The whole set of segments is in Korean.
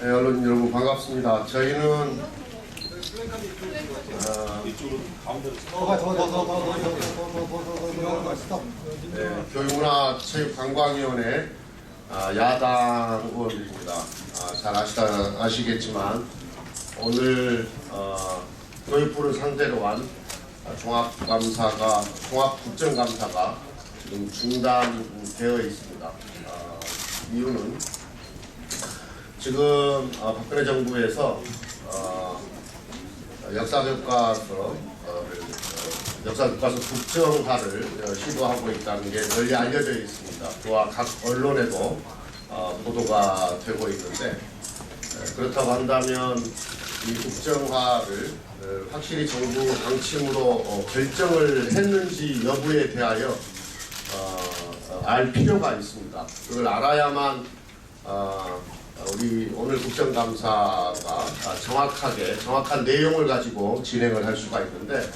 네, 언론 여러분 반갑습니다. 저희는 교육문화체육관광위원회 야당 의원들입니다. 잘 아시겠지만 오늘 교육부를 상대로 한 종합국정감사가 지금 중단되어 있습니다. 이유는 지금 박근혜 정부에서 역사교과서 국정화를 시도하고 있다는 게 널리 알려져 있습니다. 또한 각 언론에도 보도가 되고 있는데, 그렇다고 한다면 이 국정화를 확실히 정부 방침으로 결정을 했는지 여부에 대하여 알 필요가 있습니다. 그걸 알아야만 우리 오늘 국정감사가 정확한 내용을 가지고 진행을 할 수가 있는데,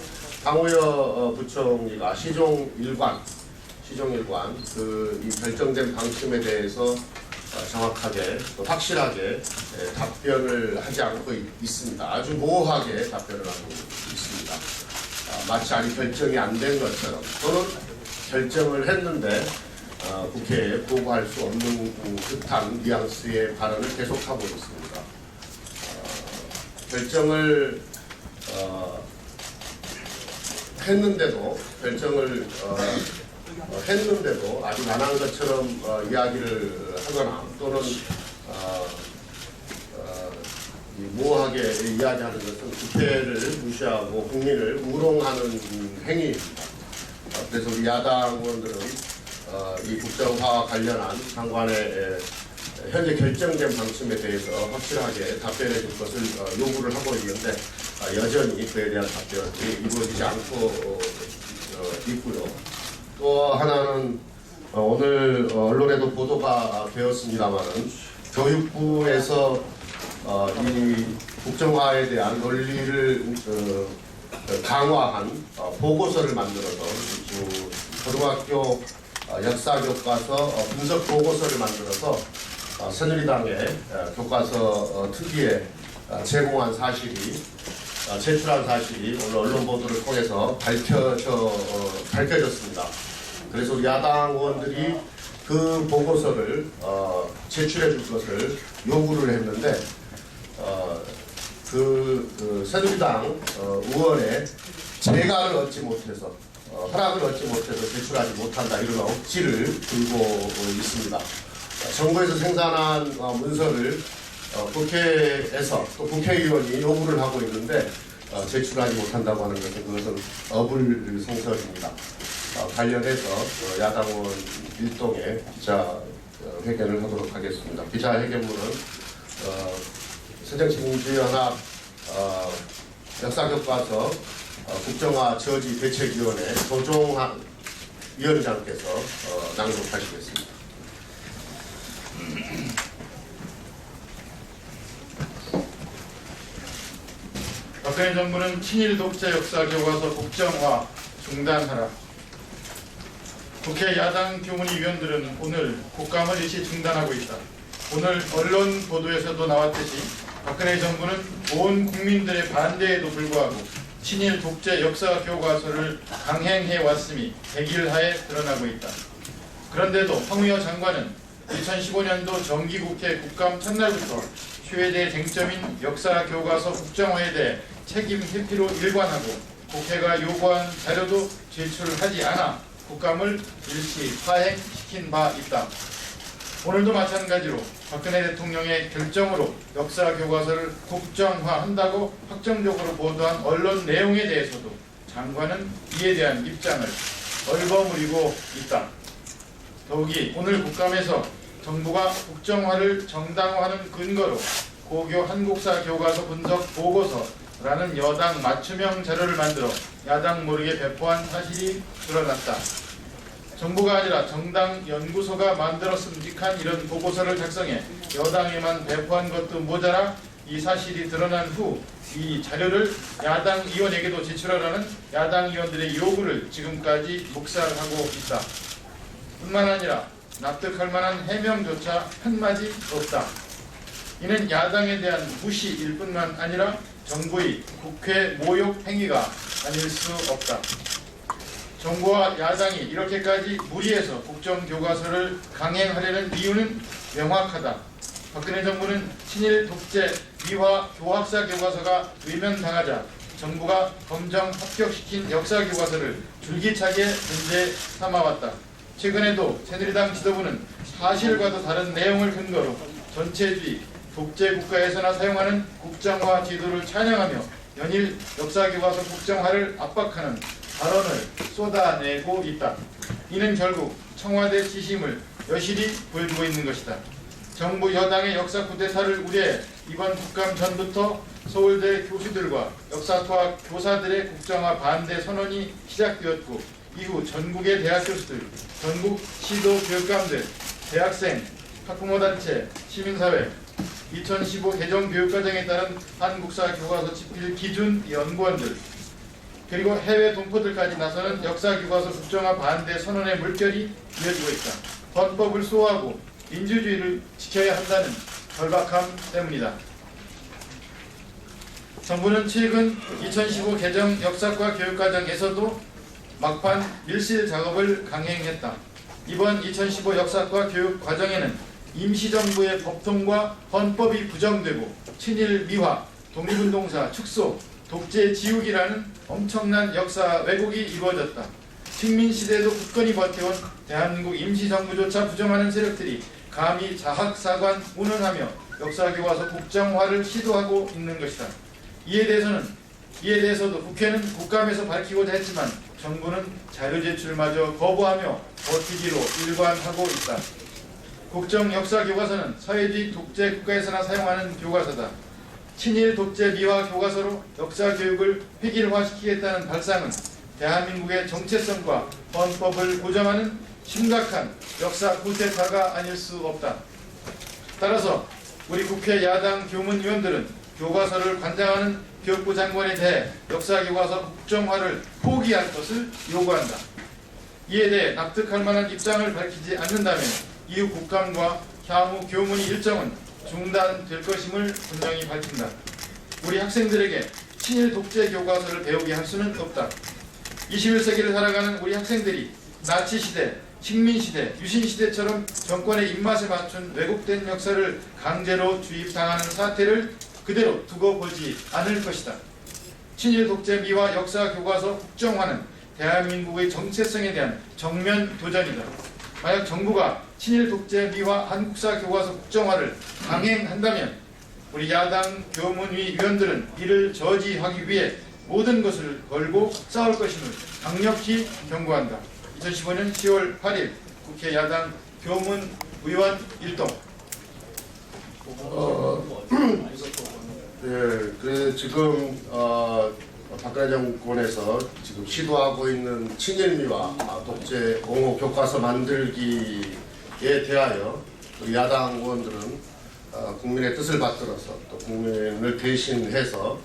강우여 부총리가 시종일관 이 결정된 방침에 대해서 정확하게 또 확실하게 답변을 하지 않고 있습니다. 아주 모호하게 답변을 하고 있습니다. 마치 아직 결정이 안 된 것처럼, 또는 결정을 했는데 국회에 보고할 수 없는 듯한 뉘앙스의 발언을 계속하고 있습니다. 결정을 했는데도 아직 안 한 것처럼 이야기를 하거나, 또는 모호하게 이야기하는 것은 국회를 무시하고 국민을 우롱하는 행위입니다. 그래서 우리 야당 의원들은 이 국정화 관련한 장관의 현재 결정된 방침에 대해서 확실하게 답변해 줄 것을 요구를 하고 있는데, 여전히 그에 대한 답변이 이루어지지 않고 있고요. 또 하나는 오늘 언론에도 보도가 되었습니다마는 교육부에서 이 국정화에 대한 논리를 강화한 보고서를 만들어서 고등학교 역사교과서 분석 보고서를 만들어서 새누리당의 교과서 특위에 제출한 사실이 오늘 언론 보도를 통해서 밝혀졌습니다. 그래서 우리 야당 의원들이 그 보고서를 제출해 줄 것을 요구를 했는데, 새누리당 의원의 재가를 얻지 못해서, 허락을 얻지 못해서 제출하지 못한다, 이런 억지를 들고 있습니다. 정부에서 생산한 문서를 국회에서 또 국회의원이 요구를 하고 있는데 제출하지 못한다고 하는 것은, 그것은 어불성설입니다. 관련해서 야당 의원 일동의 기자회견을 하도록 하겠습니다. 기자회견문은 새정치민주연합 역사교과서 국정화 저지 대책위원회 조종환 위원장께서 낭독하시겠습니다. 박근혜 정부는 친일 독재 역사 교과서 국정화 중단하라. 국회 야당 교문위 위원들은 오늘 국감을 일시 중단하고 있다. 오늘 언론 보도에서도 나왔듯이 박근혜 정부는 온 국민들의 반대에도 불구하고 친일 독재 역사 교과서를 강행해 왔음이 백일하에 드러나고 있다. 그런데도 황우여 장관은 2015년도 정기국회 국감 첫날부터 최대 쟁점인 역사 교과서 국정화에 대해 책임 회피로 일관하고 국회가 요구한 자료도 제출하지 않아 국감을 일시 파행시킨 바 있다. 오늘도 마찬가지로 박근혜 대통령의 결정으로 역사 교과서를 국정화한다고 확정적으로 보도한 언론 내용에 대해서도 장관은 이에 대한 입장을 얼버무리고 있다. 더욱이 오늘 국감에서 정부가 국정화를 정당화하는 근거로 고교 한국사 교과서 분석 보고서라는 여당 맞춤형 자료를 만들어 야당 모르게 배포한 사실이 드러났다. 정부가 아니라 정당 연구소가 만들었음직한 이런 보고서를 작성해 여당에만 배포한 것도 모자라 이 사실이 드러난 후 이 자료를 야당 의원에게도 제출하라는 야당 의원들의 요구를 지금까지 묵살하고 있다. 뿐만 아니라 납득할 만한 해명조차 한마디 없다. 이는 야당에 대한 무시일 뿐만 아니라 정부의 국회 모욕 행위가 아닐 수 없다. 정부와 야당이 이렇게까지 무리해서 국정교과서를 강행하려는 이유는 명확하다. 박근혜 정부는 친일 독재 미화 교학사 교과서가 외면당하자 정부가 검정 합격시킨 역사 교과서를 줄기차게 문제 삼아왔다. 최근에도 새누리당 지도부는 사실과도 다른 내용을 근거로 전체주의 독재 국가에서나 사용하는 국정화 제도를 찬양하며 연일 역사교과서 국정화를 압박하는 발언을 쏟아내고 있다. 이는 결국 청와대 지심을 여실히 보여주고 있는 것이다. 정부 여당의 역사 쿠데타를 우려해 이번 국감 전부터 서울대 교수들과 역사토학 교사들의 국정화 반대 선언이 시작되었고 이후 전국의 대학 교수들, 전국 시도 교육감들, 대학생, 학부모단체, 시민사회, 2015 개정 교육과정에 따른 한국사 교과서 집필 기준 연구원들, 그리고 해외 동포들까지 나서는 역사교과서 국정화 반대 선언의 물결이 이어지고 있다. 헌법을 수호하고 민주주의를 지켜야 한다는 절박함 때문이다. 정부는 최근 2015 개정 역사과 교육과정에서도 막판 밀실 작업을 강행했다. 이번 2015 역사과 교육과정에는 임시정부의 법통과 헌법이 부정되고 친일 미화, 독립운동사 축소, 독재 지우기라는 엄청난 역사 왜곡이 이루어졌다. 식민시대에도 굳건히 버텨온 대한민국 임시정부조차 부정하는 세력들이 감히 자학사관 운운하며 역사교과서 국정화를 시도하고 있는 것이다. 이에 대해서도 국회는 국감에서 밝히고자 했지만 정부는 자료 제출마저 거부하며 버티기로 일관하고 있다. 국정 역사교과서는 사회주의 독재 국가에서나 사용하는 교과서다. 친일 독재 미화 교과서로 역사교육을 획일화시키겠다는 발상은 대한민국의 정체성과 헌법을 고정하는 심각한 역사 쿠데타가 아닐 수 없다. 따라서 우리 국회 야당 교문위원들은 교과서를 관장하는 교육부 장관에 대해 역사교과서 국정화를 포기할 것을 요구한다. 이에 대해 납득할 만한 입장을 밝히지 않는다면 이후 국감과 향후 교문위 일정은 중단될 것임을 분명히 밝힌다. 우리 학생들에게 친일 독재 교과서를 배우게 할 수는 없다. 21세기를 살아가는 우리 학생들이 나치시대, 식민시대, 유신시대처럼 정권의 입맛에 맞춘 왜곡된 역사를 강제로 주입당하는 사태를 그대로 두고 보지 않을 것이다. 친일 독재 미화 역사 교과서 국정화는 대한민국의 정체성에 대한 정면 도전이다. 만약 정부가 친일 독재 미화 한국사 교과서 국정화를 강행한다면 우리 야당 교문위 위원들은 이를 저지하기 위해 모든 것을 걸고 싸울 것임을 강력히 경고한다. 2015년 10월 8일 국회 야당 교문위원 일동. 그래 지금 박근혜 정권에서 지금 시도하고 있는 친일미와 독재 옹호 교과서 만들기에 대하여 우리 야당 의원들은 국민의 뜻을 받들어서 또 국민을 대신해서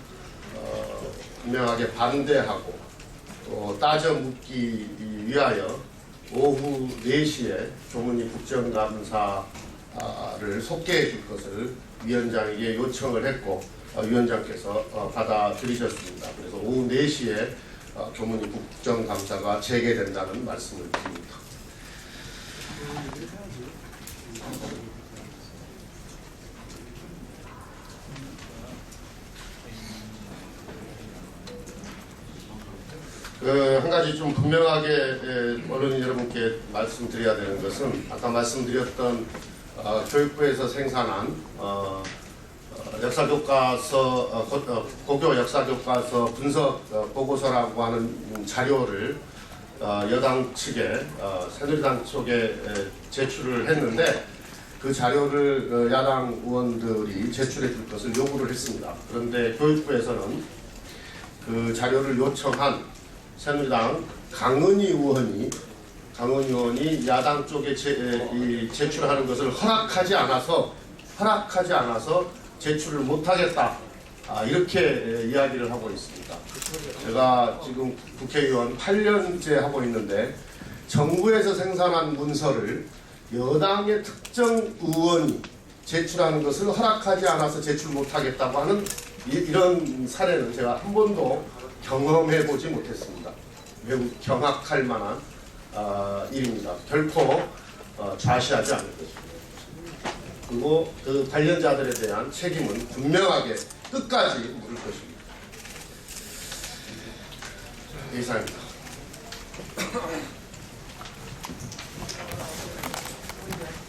분명하게 반대하고 또 따져 묻기 위하여 오후 4시에 교문위 국정감사를 속개해 줄 것을 위원장에게 요청을 했고 위원장께서 받아들이셨습니다. 그래서 오후 4시에 교문위 국정감사가 재개된다는 말씀을 드립니다. 한 가지 좀 분명하게 언론인 여러분께 말씀드려야 되는 것은 아까 말씀드렸던 교육부에서 생산한 역사교과서 고교 역사교과서 분석 보고서라고 하는 자료를 여당 측에 새누리당 쪽에 제출을 했는데 그 자료를 야당 의원들이 제출해 줄 것을 요구를 했습니다. 그런데 교육부에서는 그 자료를 요청한 새누리당 강은희 의원이 야당 쪽에 제출하는 것을 허락하지 않아서 제출을 못하겠다 이렇게 이야기를 하고 있습니다. 제가 지금 국회의원 8년째 하고 있는데 정부에서 생산한 문서를 여당의 특정 의원이 제출하는 것을 허락하지 않아서 제출 못하겠다고 하는 이런 사례는 제가 한 번도 경험해 보지 못했습니다. 매우 경악할 만한 일입니다. 결코 좌시하지 않을 것입니다. 그리고 그 관련자들에 대한 책임은 분명하게 끝까지 물을 것입니다. 이상입니다.